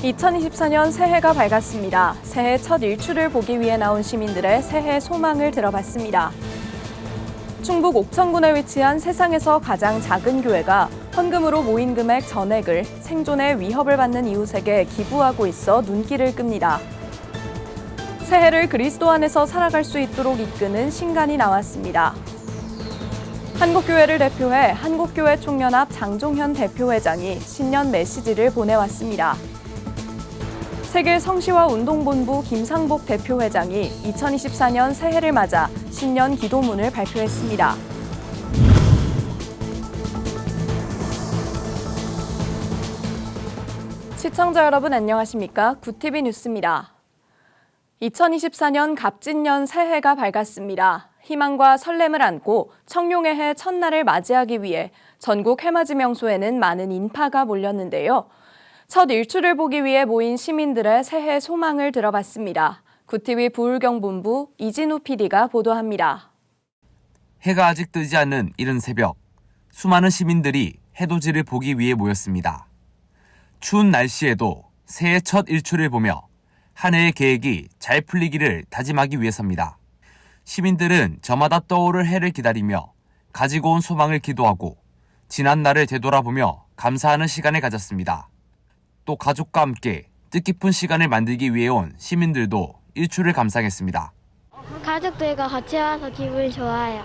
2024년 새해가 밝았습니다. 새해 첫 일출을 보기 위해 나온 시민들의 새해 소망을 들어봤습니다. 충북 옥천군에 위치한 세상에서 가장 작은 교회가 헌금으로 모인 금액 전액을 생존의 위협을 받는 이웃에게 기부하고 있어 눈길을 끕니다. 새해를 그리스도 안에서 살아갈 수 있도록 이끄는 신간이 나왔습니다. 한국교회를 대표해 한국교회 총연합 장종현 대표회장이 신년 메시지를 보내왔습니다. 세계 성시와 운동본부 김상복 대표회장이 2024년 새해를 맞아 신년 기도문을 발표했습니다. 시청자 여러분 안녕하십니까? 구티비 뉴스입니다. 2024년 갑진년 새해가 밝았습니다. 희망과 설렘을 안고 청룡의 해 첫날을 맞이하기 위해 전국 해맞이 명소에는 많은 인파가 몰렸는데요. 첫 일출을 보기 위해 모인 시민들의 새해 소망을 들어봤습니다. 구티비 부울경본부 이진우 PD가 보도합니다. 해가 아직 뜨지 않는 이른 새벽, 수많은 시민들이 해돋이를 보기 위해 모였습니다. 추운 날씨에도 새해 첫 일출을 보며 한 해의 계획이 잘 풀리기를 다짐하기 위해서입니다. 시민들은 저마다 떠오를 해를 기다리며 가지고 온 소망을 기도하고 지난 날을 되돌아보며 감사하는 시간을 가졌습니다. 또 가족과 함께 뜻깊은 시간을 만들기 위해 온 시민들도 일출을 감상했습니다. 가족들과 같이 와서 기분이 좋아요.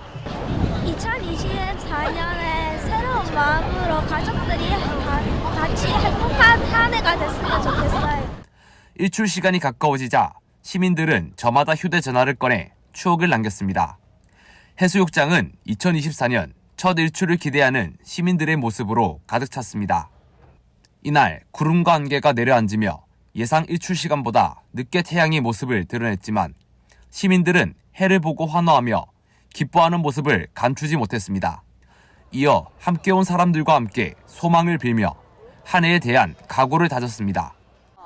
2024년에 새로운 마음으로 가족들이 같이 행복한 한 해가 됐으면 좋겠어요. 일출 시간이 가까워지자 시민들은 저마다 휴대전화를 꺼내 추억을 남겼습니다. 해수욕장은 2024년 첫 일출을 기대하는 시민들의 모습으로 가득 찼습니다. 이날 구름과 안개가 내려앉으며 예상 일출 시간보다 늦게 태양의 모습을 드러냈지만 시민들은 해를 보고 환호하며 기뻐하는 모습을 감추지 못했습니다. 이어 함께 온 사람들과 함께 소망을 빌며 한 해에 대한 각오를 다졌습니다.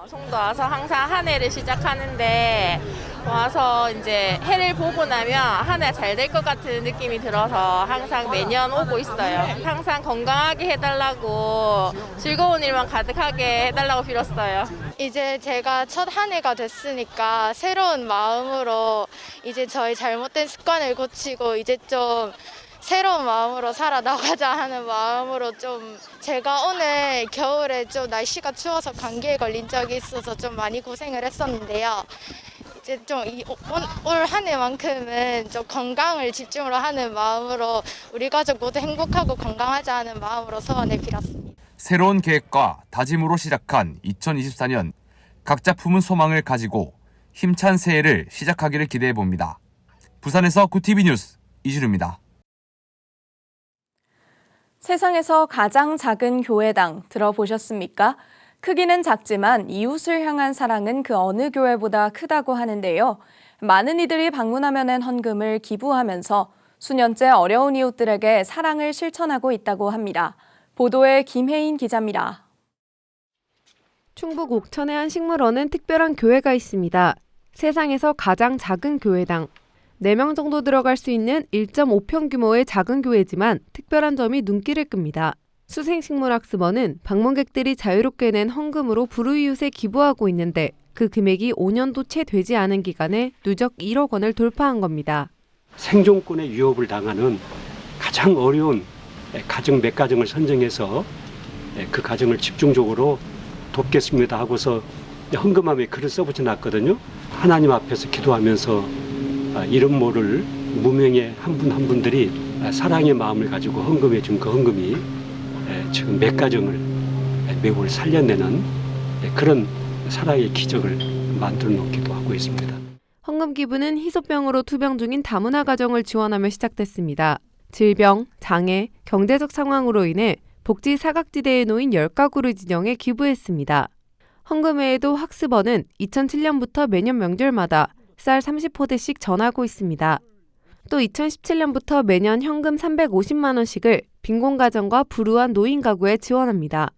송도 와서 항상 한 해를 시작하는데 와서 이제 해를 보고 나면 한 해 잘 될 것 같은 느낌이 들어서 항상 매년 오고 있어요. 항상 건강하게 해달라고 즐거운 일만 가득하게 해달라고 빌었어요. 이제 제가 첫 한 해가 됐으니까 새로운 마음으로 이제 저희 잘못된 습관을 고치고 이제 좀 새로운 마음으로 살아나가자 하는 마음으로 좀 제가 오늘 겨울에 좀 날씨가 추워서 감기에 걸린 적이 있어서 좀 많이 고생을 했었는데요. 이제 좀 올 한 해만큼은 좀 건강을 집중으로 하는 마음으로 우리 가족 모두 행복하고 건강하자 하는 마음으로 소원을 빌었습니다. 새로운 계획과 다짐으로 시작한 2024년 각자 품은 소망을 가지고 힘찬 새해를 시작하기를 기대해 봅니다. 부산에서 구티비 뉴스 이준우입니다. 세상에서 가장 작은 교회당 들어보셨습니까? 크기는 작지만 이웃을 향한 사랑은 그 어느 교회보다 크다고 하는데요. 많은 이들이 방문하며 낸 헌금을 기부하면서 수년째 어려운 이웃들에게 사랑을 실천하고 있다고 합니다. 보도에 김혜인 기자입니다. 충북 옥천의 한 식물원은 특별한 교회가 있습니다. 세상에서 가장 작은 교회당. 4명 정도 들어갈 수 있는 1.5평 규모의 작은 교회지만 특별한 점이 눈길을 끕니다. 수생식물학습원은 방문객들이 자유롭게 낸 헌금으로 불우이웃에 기부하고 있는데 그 금액이 5년도 채 되지 않은 기간에 누적 1억 원을 돌파한 겁니다. 생존권의 위협을 당하는 가장 어려운 가정 몇 가정을 선정해서 그 가정을 집중적으로 돕겠습니다 하고서 헌금함에 글을 써붙여 놨거든요. 하나님 앞에서 기도하면서 이름 모를 무명의 한 분 한 분들이 사랑의 마음을 가지고 헌금해 준 그 헌금이 지금 몇 가정을 매월 살려내는 그런 사랑의 기적을 만들어 놓기도 하고 있습니다. 헌금 기부는 희소병으로 투병 중인 다문화 가정을 지원하며 시작됐습니다. 질병, 장애, 경제적 상황으로 인해 복지 사각지대에 놓인 10가구를 지정해 기부했습니다. 헌금 외에도 학습원은 2007년부터 매년 명절마다 쌀 30포대씩 전하고 있습니다. 또 2017년부터 매년 현금 350만 원씩을 빈곤가정과 불우한 노인 가구에 지원합니다.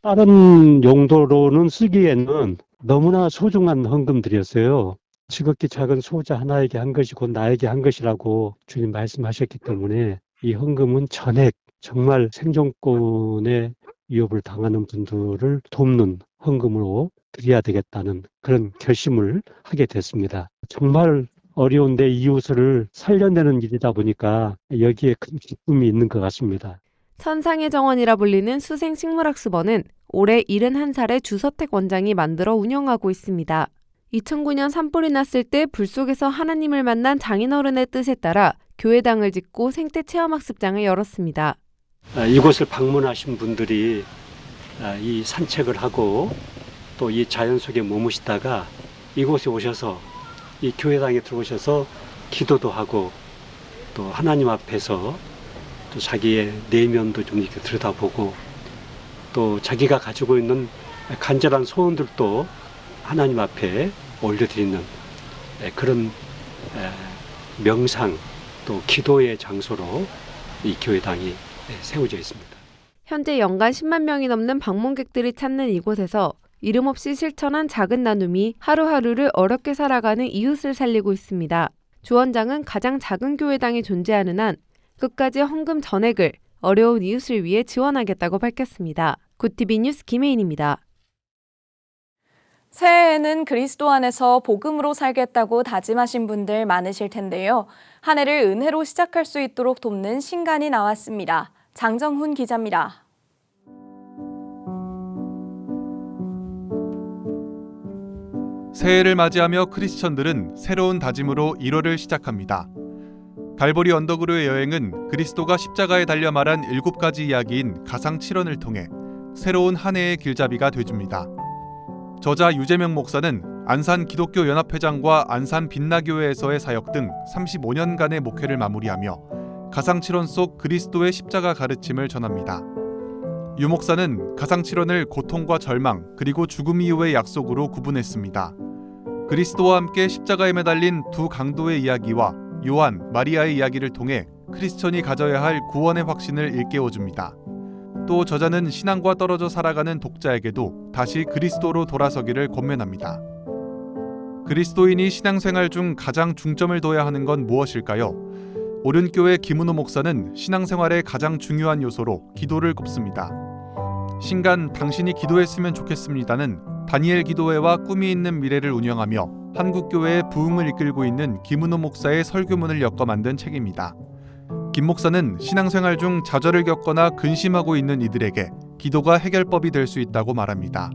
다른 용도로는 쓰기에는 너무나 소중한 헌금들이었어요. 지극히 작은 소자 하나에게 한 것이 곧 나에게 한 것이라고 주님 말씀하셨기 때문에 이 헌금은 전액 정말 생존권의 위협을 당하는 분들을 돕는 헌금으로 드려야 되겠다는 그런 결심을 하게 됐습니다. 정말 어려운데 이웃을 살려내는 일이다 보니까 여기에 큰 기쁨이 있는 것 같습니다. 천상의 정원이라 불리는 수생식물학습원은 올해 71살의 주서택 원장이 만들어 운영하고 있습니다. 2009년 산불이 났을 때 불 속에서 하나님을 만난 장인어른의 뜻에 따라 교회당을 짓고 생태 체험학습장을 열었습니다. 이곳을 방문하신 분들이 이 산책을 하고 또 이 자연 속에 머무시다가 이곳에 오셔서 이 교회당에 들어오셔서 기도도 하고 또 하나님 앞에서 또 자기의 내면도 좀 이렇게 들여다보고 또 자기가 가지고 있는 간절한 소원들도 하나님 앞에 올려드리는 그런 명상 또 기도의 장소로 이 교회당이 세워져 있습니다. 현재 연간 10만 명이 넘는 방문객들이 찾는 이곳에서 이름 없이 실천한 작은 나눔이 하루하루를 어렵게 살아가는 이웃을 살리고 있습니다. 주 원장은 가장 작은 교회당이 존재하는 한 끝까지 헌금 전액을 어려운 이웃을 위해 지원하겠다고 밝혔습니다. 굿TV 뉴스 김혜인입니다. 새해에는 그리스도 안에서 복음으로 살겠다고 다짐하신 분들 많으실 텐데요. 한 해를 은혜로 시작할 수 있도록 돕는 신간이 나왔습니다. 장정훈 기자입니다. 새해를 맞이하며 크리스천들은 새로운 다짐으로 1월을 시작합니다. 갈보리 언덕으로의 여행은 그리스도가 십자가에 달려 말한 7가지 이야기인 가상 7원을 통해 새로운 한 해의 길잡이가 되줍니다. 저자 유재명 목사는 안산 기독교 연합회장과 안산 빛나교회에서의 사역 등 35년간의 목회를 마무리하며 가상 7원 속 그리스도의 십자가 가르침을 전합니다. 유 목사는 가상 7원을 고통과 절망 그리고 죽음 이후의 약속으로 구분했습니다. 그리스도와 함께 십자가에 매달린 두 강도의 이야기와 요한, 마리아의 이야기를 통해 크리스천이 가져야 할 구원의 확신을 일깨워줍니다. 또 저자는 신앙과 떨어져 살아가는 독자에게도 다시 그리스도로 돌아서기를 권면합니다. 그리스도인이 신앙생활 중 가장 중점을 둬야 하는 건 무엇일까요? 오륜교회 김은호 목사는 신앙생활의 가장 중요한 요소로 기도를 꼽습니다. 신간 당신이 기도했으면 좋겠습니다는 다니엘 기도회와 꿈이 있는 미래를 운영하며 한국교회의 부흥을 이끌고 있는 김은호 목사의 설교문을 엮어 만든 책입니다. 김 목사는 신앙생활 중 좌절을 겪거나 근심하고 있는 이들에게 기도가 해결법이 될 수 있다고 말합니다.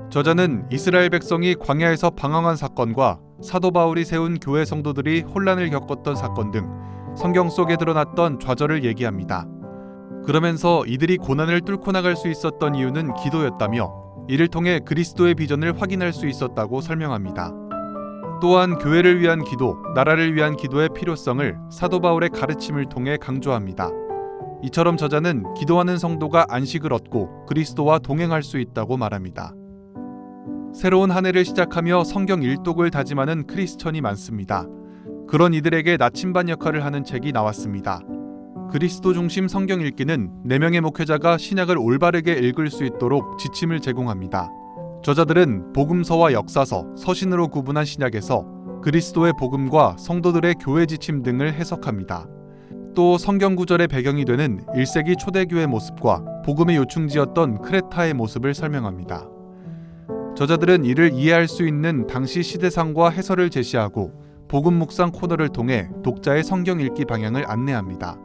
저자는 이스라엘 백성이 광야에서 방황한 사건과 사도 바울이 세운 교회 성도들이 혼란을 겪었던 사건 등 성경 속에 드러났던 좌절을 얘기합니다. 그러면서 이들이 고난을 뚫고 나갈 수 있었던 이유는 기도였다며 이를 통해 그리스도의 비전을 확인할 수 있었다고 설명합니다. 또한 교회를 위한 기도, 나라를 위한 기도의 필요성을 사도 바울의 가르침을 통해 강조합니다. 이처럼 저자는 기도하는 성도가 안식을 얻고 그리스도와 동행할 수 있다고 말합니다. 새로운 한 해를 시작하며 성경 일독을 다짐하는 크리스천이 많습니다. 그런 이들에게 나침반 역할을 하는 책이 나왔습니다. 그리스도 중심 성경 읽기는 4명의 목회자가 신약을 올바르게 읽을 수 있도록 지침을 제공합니다. 저자들은 복음서와 역사서, 서신으로 구분한 신약에서 그리스도의 복음과 성도들의 교회 지침 등을 해석합니다. 또 성경 구절의 배경이 되는 1세기 초대교회 모습과 복음의 요충지였던 크레타의 모습을 설명합니다. 저자들은 이를 이해할 수 있는 당시 시대상과 해설을 제시하고 복음 묵상 코너를 통해 독자의 성경 읽기 방향을 안내합니다.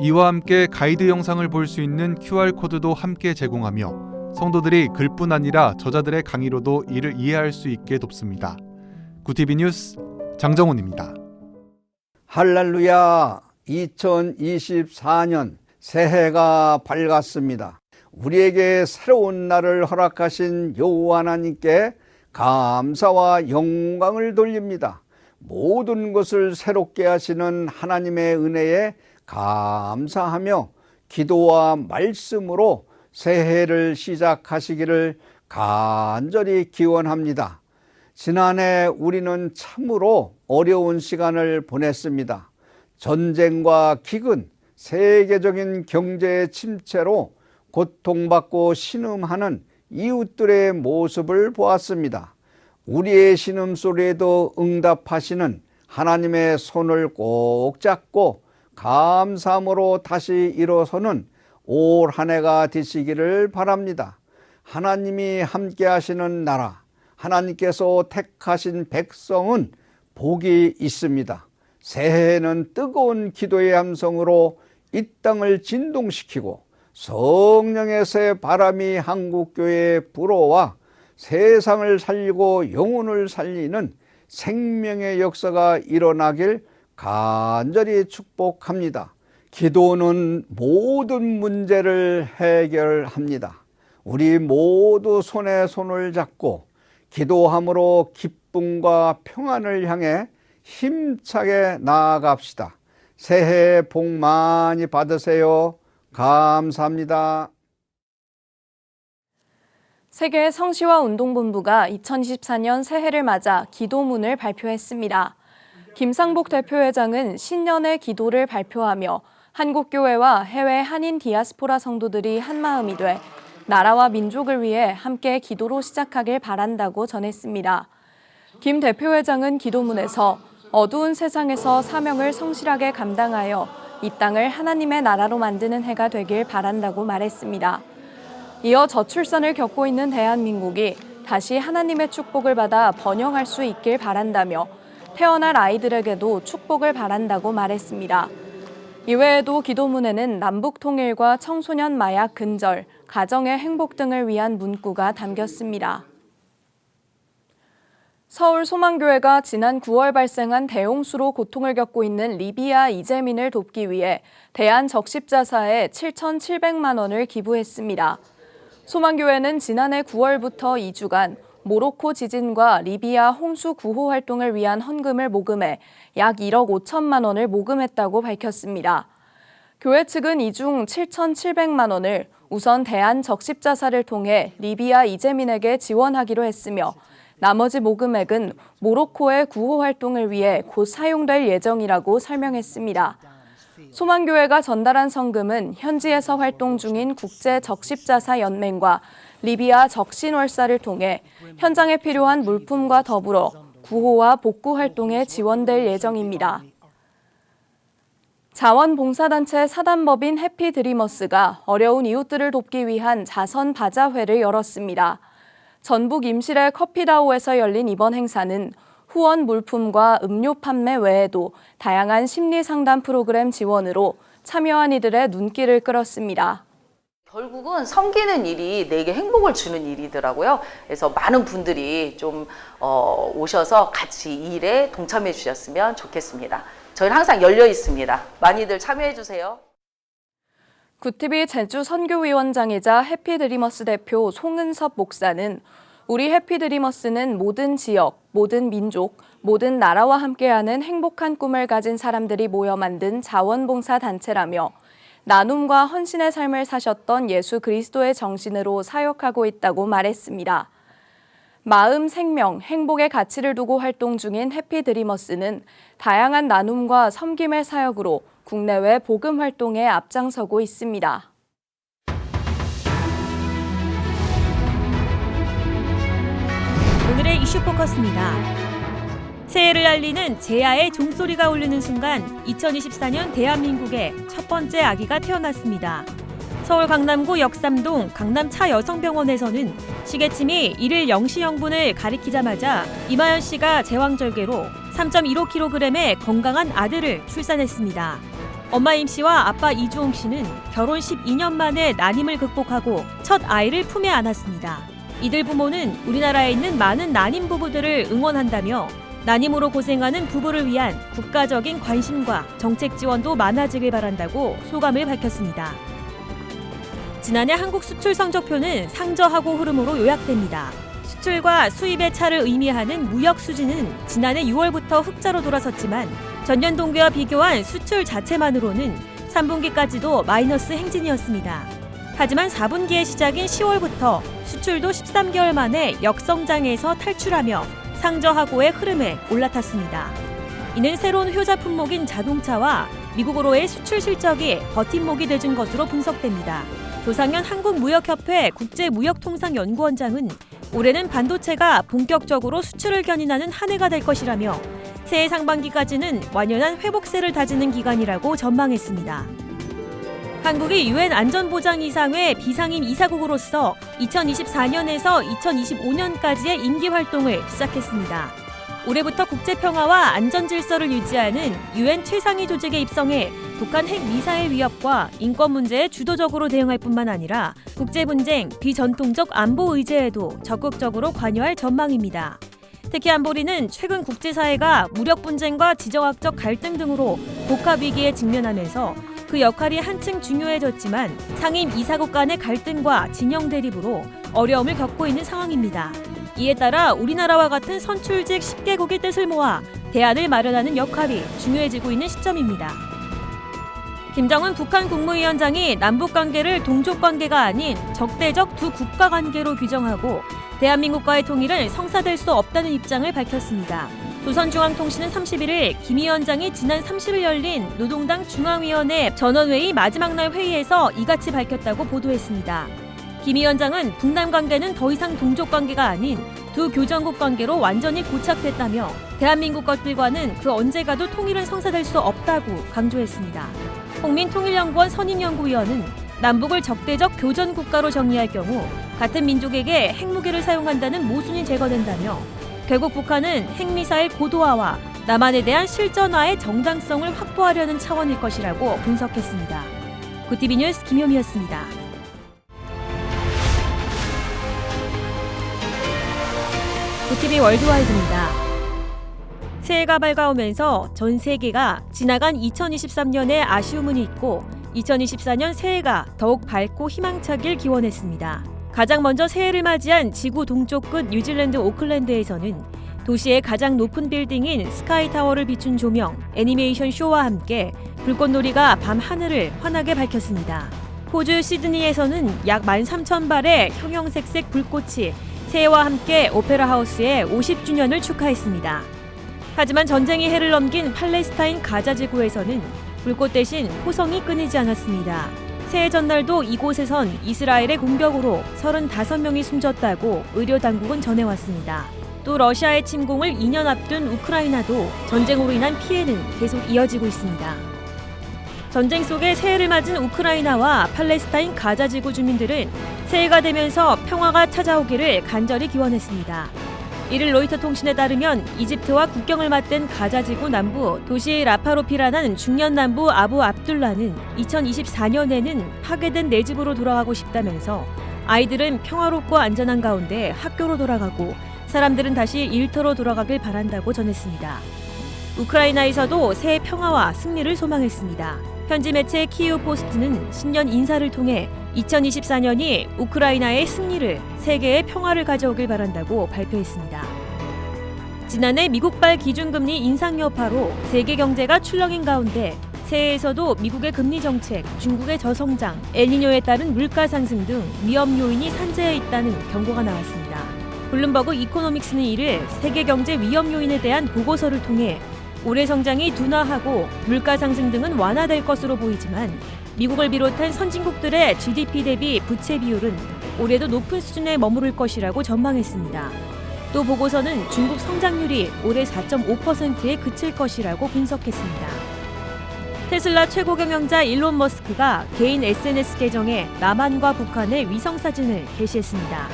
이와 함께 가이드 영상을 볼 수 있는 QR코드도 함께 제공하며 성도들이 글뿐 아니라 저자들의 강의로도 이를 이해할 수 있게 돕습니다. 굿TV 뉴스 장정훈입니다. 할렐루야, 2024년 새해가 밝았습니다. 우리에게 새로운 날을 허락하신 여호와 하나님께 감사와 영광을 돌립니다. 모든 것을 새롭게 하시는 하나님의 은혜에 감사하며 기도와 말씀으로 새해를 시작하시기를 간절히 기원합니다. 지난해 우리는 참으로 어려운 시간을 보냈습니다. 전쟁과 기근, 세계적인 경제의 침체로 고통받고 신음하는 이웃들의 모습을 보았습니다. 우리의 신음소리에도 응답하시는 하나님의 손을 꼭 잡고 감사함으로 다시 일어서는 올 한 해가 되시기를 바랍니다. 하나님이 함께 하시는 나라, 하나님께서 택하신 백성은 복이 있습니다. 새해에는 뜨거운 기도의 함성으로 이 땅을 진동시키고 성령의 새 바람이 한국교회에 불어와 세상을 살리고 영혼을 살리는 생명의 역사가 일어나길 간절히 축복합니다. 기도는 모든 문제를 해결합니다. 우리 모두 손에 손을 잡고 기도함으로 기쁨과 평안을 향해 힘차게 나아갑시다. 새해 복 많이 받으세요. 감사합니다. 세계 성시와 운동본부가 2024년 새해를 맞아 기도문을 발표했습니다. 김상복 대표회장은 신년의 기도를 발표하며 한국교회와 해외 한인 디아스포라 성도들이 한마음이 돼 나라와 민족을 위해 함께 기도로 시작하길 바란다고 전했습니다. 김 대표회장은 기도문에서 어두운 세상에서 사명을 성실하게 감당하여 이 땅을 하나님의 나라로 만드는 해가 되길 바란다고 말했습니다. 이어 저출산을 겪고 있는 대한민국이 다시 하나님의 축복을 받아 번영할 수 있길 바란다며 태어날 아이들에게도 축복을 바란다고 말했습니다. 이외에도 기도문에는 남북 통일과 청소년 마약 근절, 가정의 행복 등을 위한 문구가 담겼습니다. 서울 소망교회가 지난 9월 발생한 대홍수로 고통을 겪고 있는 리비아 이재민을 돕기 위해 대한적십자사에 7,700만 원을 기부했습니다. 소망교회는 지난해 9월부터 2주간 모로코 지진과 리비아 홍수 구호 활동을 위한 헌금을 모금해 약 1억 5천만 원을 모금했다고 밝혔습니다. 교회 측은 이 중 7,700만 원을 우선 대한적십자사를 통해 리비아 이재민에게 지원하기로 했으며 나머지 모금액은 모로코의 구호 활동을 위해 곧 사용될 예정이라고 설명했습니다. 소망교회가 전달한 성금은 현지에서 활동 중인 국제적십자사연맹과 리비아 적신월사를 통해 현장에 필요한 물품과 더불어 구호와 복구 활동에 지원될 예정입니다. 자원봉사단체 사단법인 해피드리머스가 어려운 이웃들을 돕기 위한 자선 바자회를 열었습니다. 전북 임실의 커피다오에서 열린 이번 행사는 후원 물품과 음료 판매 외에도 다양한 심리 상담 프로그램 지원으로 참여한 이들의 눈길을 끌었습니다. 결국은 섬기는 일이 내게 행복을 주는 일이더라고요. 그래서 많은 분들이 좀 오셔서 같이 이 일에 동참해 주셨으면 좋겠습니다. 저희는 항상 열려 있습니다. 많이들 참여해 주세요. 구티비 제주 선교위원장이자 해피드리머스 대표 송은섭 목사는 우리 해피드리머스는 모든 지역, 모든 민족, 모든 나라와 함께하는 행복한 꿈을 가진 사람들이 모여 만든 자원봉사 단체라며 나눔과 헌신의 삶을 사셨던 예수 그리스도의 정신으로 사역하고 있다고 말했습니다. 마음, 생명, 행복의 가치를 두고 활동 중인 해피드리머스는 다양한 나눔과 섬김의 사역으로 국내외 복음 활동에 앞장서고 있습니다. 오늘의 이슈 포커스입니다. 새해를 알리는 제야의 종소리가 울리는 순간 2024년 대한민국에 첫 번째 아기가 태어났습니다. 서울 강남구 역삼동 강남차 여성병원에서는 시계침이 1일 0시 0분을 가리키자마자 이마연 씨가 제왕절개로 3.15kg의 건강한 아들을 출산했습니다. 엄마 임 씨와 아빠 이주홍 씨는 결혼 12년 만에 난임을 극복하고 첫 아이를 품에 안았습니다. 이들 부모는 우리나라에 있는 많은 난임 부부들을 응원한다며 난임으로 고생하는 부부를 위한 국가적인 관심과 정책 지원도 많아지길 바란다고 소감을 밝혔습니다. 지난해 한국 수출 성적표는 상저하고 흐름으로 요약됩니다. 수출과 수입의 차를 의미하는 무역 수지는 지난해 6월부터 흑자로 돌아섰지만 전년 동기와 비교한 수출 자체만으로는 3분기까지도 마이너스 행진이었습니다. 하지만 4분기의 시작인 10월부터 수출도 13개월 만에 역성장에서 탈출하며 상저하고의 흐름에 올라탔습니다. 이는 새로운 효자 품목인 자동차와 미국으로의 수출 실적이 버팀목이 되준 것으로 분석됩니다. 조상현 한국무역협회 국제무역통상연구원장은 올해는 반도체가 본격적으로 수출을 견인하는 한 해가 될 것이라며 새해 상반기까지는 완연한 회복세를 다지는 기간이라고 전망했습니다. 한국이 유엔 안전보장이사회 비상임 이사국으로서 2024년에서 2025년까지의 임기 활동을 시작했습니다. 올해부터 국제평화와 안전질서를 유지하는 유엔 최상위 조직에 입성해 북한 핵미사일 위협과 인권 문제에 주도적으로 대응할 뿐만 아니라 국제분쟁, 비전통적 안보 의제에도 적극적으로 관여할 전망입니다. 특히 안보리는 최근 국제사회가 무력 분쟁과 지정학적 갈등 등으로 복합 위기에 직면하면서 그 역할이 한층 중요해졌지만 상임 이사국 간의 갈등과 진영 대립으로 어려움을 겪고 있는 상황입니다. 이에 따라 우리나라와 같은 선출직 10개국의 뜻을 모아 대안을 마련하는 역할이 중요해지고 있는 시점입니다. 김정은 북한 국무위원장이 남북관계를 동족관계가 아닌 적대적 두 국가관계로 규정하고 대한민국과의 통일을 성사될 수 없다는 입장을 밝혔습니다. 조선중앙통신은 31일 김 위원장이 지난 30일 열린 노동당 중앙위원회 전원회의 마지막 날 회의에서 이같이 밝혔다고 보도했습니다. 김 위원장은 북남 관계는 더 이상 동족 관계가 아닌 두 교정국 관계로 완전히 고착됐다며 대한민국 것들과는 그 언제 가도 통일은 성사될 수 없다고 강조했습니다. 홍민통일연구원 선임연구위원은 남북을 적대적 교전 국가로 정의할 경우 같은 민족에게 핵무기를 사용한다는 모순이 제거된다며 결국 북한은 핵미사일 고도화와 남한에 대한 실전화의 정당성을 확보하려는 차원일 것이라고 분석했습니다. 구티비 뉴스 김효미였습니다. 구티비 월드와이드입니다. 새해가 밝아오면서 전 세계가 지나간 2023년에 아쉬움은 잊고 2024년 새해가 더욱 밝고 희망차길 기원했습니다. 가장 먼저 새해를 맞이한 지구 동쪽 끝 뉴질랜드 오클랜드에서는 도시의 가장 높은 빌딩인 스카이타워를 비춘 조명, 애니메이션 쇼와 함께 불꽃놀이가 밤 하늘을 환하게 밝혔습니다. 호주 시드니에서는 약 13,000발의 형형색색 불꽃이 새해와 함께 오페라 하우스의 50주년을 축하했습니다. 하지만 전쟁이 해를 넘긴 팔레스타인 가자 지구에서는 불꽃 대신 호성이 끊이지 않았습니다. 새해 전날도 이곳에선 이스라엘의 공격으로 35명이 숨졌다고 의료당국은 전해왔습니다. 또 러시아의 침공을 2년 앞둔 우크라이나도 전쟁으로 인한 피해는 계속 이어지고 있습니다. 전쟁 속에 새해를 맞은 우크라이나와 팔레스타인 가자 지구 주민들은 새해가 되면서 평화가 찾아오기를 간절히 기원했습니다. 이를 로이터 통신에 따르면 이집트와 국경을 맞댄 가자 지구 남부 도시 라파로피라는 중년 남부 아부 압둘라는 2024년에는 파괴된 내 집으로 돌아가고 싶다면서 아이들은 평화롭고 안전한 가운데 학교로 돌아가고 사람들은 다시 일터로 돌아가길 바란다고 전했습니다. 우크라이나에서도 새해 평화와 승리를 소망했습니다. 현지 매체 키이우 포스트는 신년 인사를 통해 2024년이 우크라이나의 승리를, 세계의 평화를 가져오길 바란다고 발표했습니다. 지난해 미국발 기준금리 인상 여파로 세계 경제가 출렁인 가운데 새해에서도 미국의 금리 정책, 중국의 저성장, 엘니뇨에 따른 물가 상승 등 위험 요인이 산재해 있다는 경고가 나왔습니다. 블룸버그 이코노믹스는 이를 세계 경제 위험 요인에 대한 보고서를 통해 올해 성장이 둔화하고 물가 상승 등은 완화될 것으로 보이지만 미국을 비롯한 선진국들의 GDP 대비 부채 비율은 올해도 높은 수준에 머무를 것이라고 전망했습니다. 또 보고서는 중국 성장률이 올해 4.5%에 그칠 것이라고 분석했습니다. 테슬라 최고 경영자 일론 머스크가 개인 SNS 계정에 남한과 북한의 위성 사진을 게시했습니다.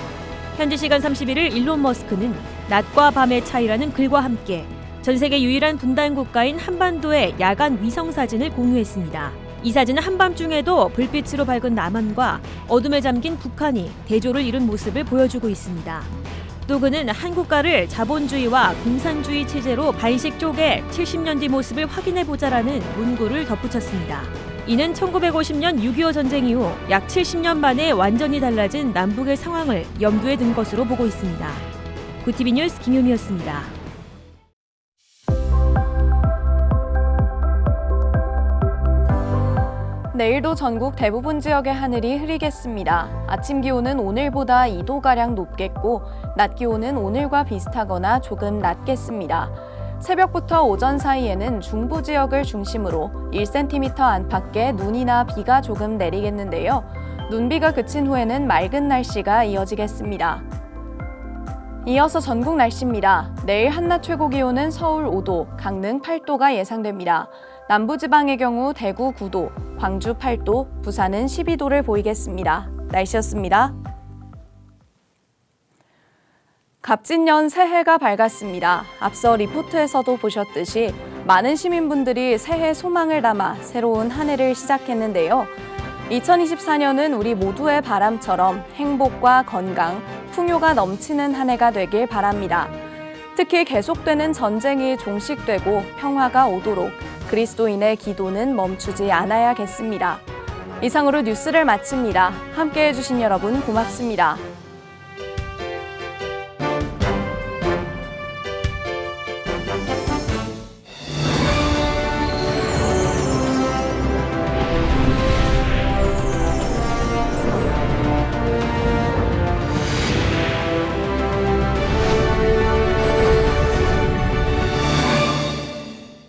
현지 시간 31일 일론 머스크는 낮과 밤의 차이라는 글과 함께 전 세계 유일한 분단 국가인 한반도의 야간 위성 사진을 공유했습니다. 이 사진은 한밤중에도 불빛으로 밝은 남한과 어둠에 잠긴 북한이 대조를 이룬 모습을 보여주고 있습니다. 또 그는 한 국가를 자본주의와 공산주의 체제로 반씩 쪼개 70년 뒤 모습을 확인해보자라는 문구를 덧붙였습니다. 이는 1950년 6.25 전쟁 이후 약 70년 만에 완전히 달라진 남북의 상황을 염두에 둔 것으로 보고 있습니다. 구티비 뉴스 김효미였습니다. 내일도 전국 대부분 지역의 하늘이 흐리겠습니다. 아침 기온은 오늘보다 2도가량 높겠고 낮 기온은 오늘과 비슷하거나 조금 낮겠습니다. 새벽부터 오전 사이에는 중부 지역을 중심으로 1cm 안팎의 눈이나 비가 조금 내리겠는데요. 눈비가 그친 후에는 맑은 날씨가 이어지겠습니다. 이어서 전국 날씨입니다. 내일 한낮 최고 기온은 서울 5도, 강릉 8도가 예상됩니다. 남부지방의 경우 대구 9도, 광주 8도, 부산은 12도를 보이겠습니다. 날씨였습니다. 갑진년 새해가 밝았습니다. 앞서 리포트에서도 보셨듯이 많은 시민분들이 새해 소망을 담아 새로운 한 해를 시작했는데요. 2024년은 우리 모두의 바람처럼 행복과 건강, 풍요가 넘치는 한 해가 되길 바랍니다. 특히 계속되는 전쟁이 종식되고 평화가 오도록 그리스도인의 기도는 멈추지 않아야겠습니다. 이상으로 뉴스를 마칩니다. 함께해 주신 여러분 고맙습니다.